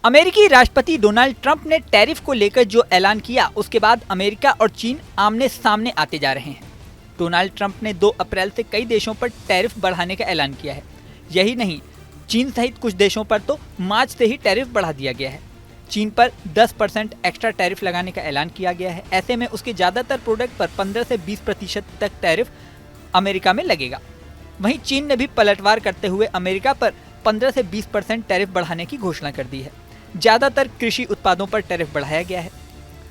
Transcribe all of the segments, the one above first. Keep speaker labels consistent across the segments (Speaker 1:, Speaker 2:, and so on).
Speaker 1: अमेरिकी राष्ट्रपति Donald Trump ने टैरिफ को लेकर जो ऐलान किया उसके बाद अमेरिका और चीन आमने सामने आते जा रहे हैं। डोनाल्ड ट्रंप ने 2 अप्रैल से कई देशों पर टैरिफ बढ़ाने का ऐलान किया है। यही नहीं, चीन सहित कुछ देशों पर तो मार्च से ही टैरिफ बढ़ा दिया गया है। चीन पर 10% एक्स्ट्रा टैरिफ लगाने का ऐलान किया गया है। ऐसे में उसके ज्यादातर प्रोडक्ट पर 15 से 20% तक टैरिफ अमेरिका में लगेगा। वहीं चीन ने भी पलटवार करते हुए अमेरिका पर 15 से 20% टैरिफ बढ़ाने की घोषणा कर दी है। ज्यादातर कृषि उत्पादों पर टैरिफ बढ़ाया गया है।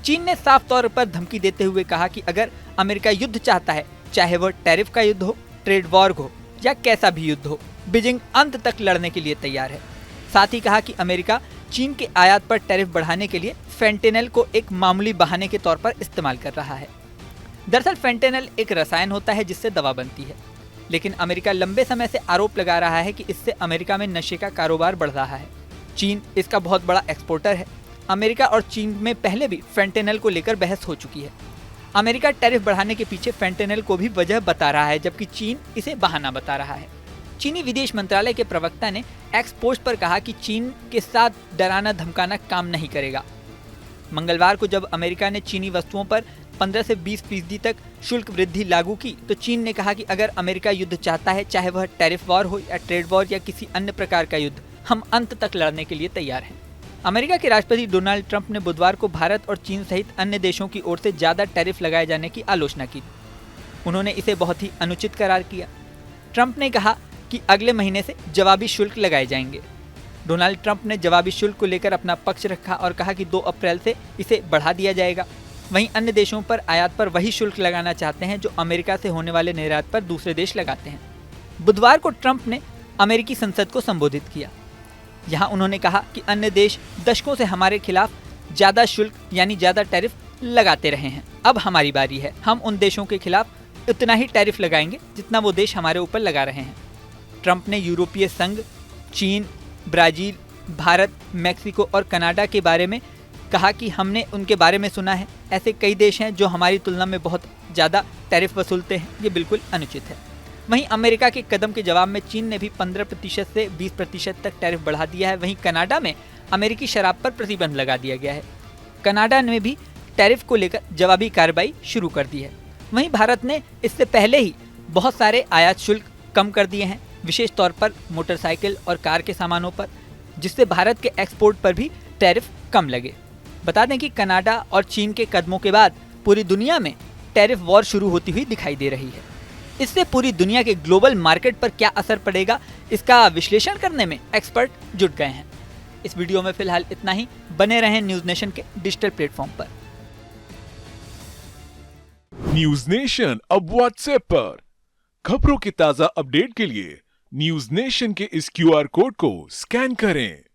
Speaker 1: चीन ने साफ तौर पर धमकी देते हुए कहा कि अगर अमेरिका युद्ध चाहता है, चाहे वह टैरिफ का युद्ध हो, ट्रेड वॉर हो या कैसा भी युद्ध हो, बीजिंग अंत तक लड़ने के लिए तैयार है। साथ ही कहा कि अमेरिका चीन के आयात पर टैरिफ बढ़ाने के लिए फेंटेनल को एक मामूली बहाने के तौर पर इस्तेमाल कर रहा है। दरअसल फेंटेनल एक रसायन होता है जिससे दवा बनती है, लेकिन अमेरिका लंबे समय से आरोप लगा रहा है कि इससे अमेरिका में नशे का कारोबार बढ़ रहा है। चीन इसका बहुत बड़ा एक्सपोर्टर है। अमेरिका और चीन में पहले भी फेंटेनल को लेकर बहस हो चुकी है। अमेरिका टैरिफ बढ़ाने के पीछे फेंटेनल को भी वजह बता रहा है, जबकि चीन इसे बहाना बता रहा है। चीनी विदेश मंत्रालय के प्रवक्ता ने एक्स पोस्ट पर कहा कि चीन के साथ डराना धमकाना काम नहीं करेगा। मंगलवार को जब अमेरिका ने चीनी वस्तुओं पर 15 से 20% तक शुल्क वृद्धि लागू की, तो चीन ने कहा कि अगर अमेरिका युद्ध चाहता है, चाहे वह टैरिफ वॉर हो या ट्रेड वॉर या किसी अन्य प्रकार का युद्ध, हम अंत तक लड़ने के लिए तैयार हैं। अमेरिका के राष्ट्रपति डोनाल्ड ट्रंप ने बुधवार को भारत और चीन सहित अन्य देशों की ओर से ज्यादा टैरिफ लगाए जाने की आलोचना की। उन्होंने इसे बहुत ही अनुचित करार किया। ट्रंप ने कहा कि अगले महीने से जवाबी शुल्क लगाए जाएंगे। डोनाल्ड ट्रंप ने जवाबी शुल्क को लेकर अपना पक्ष रखा और कहा कि 2 अप्रैल से इसे बढ़ा दिया जाएगा। वहीं अन्य देशों पर आयात पर वही शुल्क लगाना चाहते हैं जो अमेरिका से होने वाले निर्यात पर दूसरे देश लगाते हैं। बुधवार को ट्रंप ने अमेरिकी संसद को संबोधित किया। यहाँ उन्होंने कहा कि अन्य देश दशकों से हमारे खिलाफ ज्यादा शुल्क यानी ज्यादा टैरिफ लगाते रहे हैं। अब हमारी बारी है। हम उन देशों के खिलाफ उतना ही टैरिफ लगाएंगे जितना वो देश हमारे ऊपर लगा रहे हैं। ट्रंप ने यूरोपीय संघ, चीन, ब्राजील, भारत, मैक्सिको और कनाडा के बारे में कहा कि हमने उनके बारे में सुना है। ऐसे कई देश हैं जो हमारी तुलना में बहुत ज़्यादा टैरिफ वसूलते हैं। ये बिल्कुल अनुचित है। वहीं अमेरिका के कदम के जवाब में चीन ने भी 15% से 20% तक टैरिफ बढ़ा दिया है। वहीं कनाडा में अमेरिकी शराब पर प्रतिबंध लगा दिया गया है। कनाडा ने भी टैरिफ को लेकर जवाबी कार्रवाई शुरू कर दी है। वहीं भारत ने इससे पहले ही बहुत सारे आयात शुल्क कम कर दिए हैं, विशेष तौर पर मोटरसाइकिल और कार के सामानों पर, जिससे भारत के एक्सपोर्ट पर भी टैरिफ कम लगे। बता दें कि कनाडा और चीन के कदमों के बाद पूरी दुनिया में टैरिफ वॉर शुरू होती हुई दिखाई दे रही है। इससे पूरी दुनिया के ग्लोबल मार्केट पर क्या असर पड़ेगा, इसका विश्लेषण करने में एक्सपर्ट जुट गए हैं। इस वीडियो में फिलहाल इतना ही। बने रहें न्यूज नेशन के डिजिटल प्लेटफॉर्म पर।
Speaker 2: न्यूज नेशन अब व्हाट्सएप पर खबरों की ताजा अपडेट के लिए न्यूज नेशन के इस QR कोड को स्कैन करें।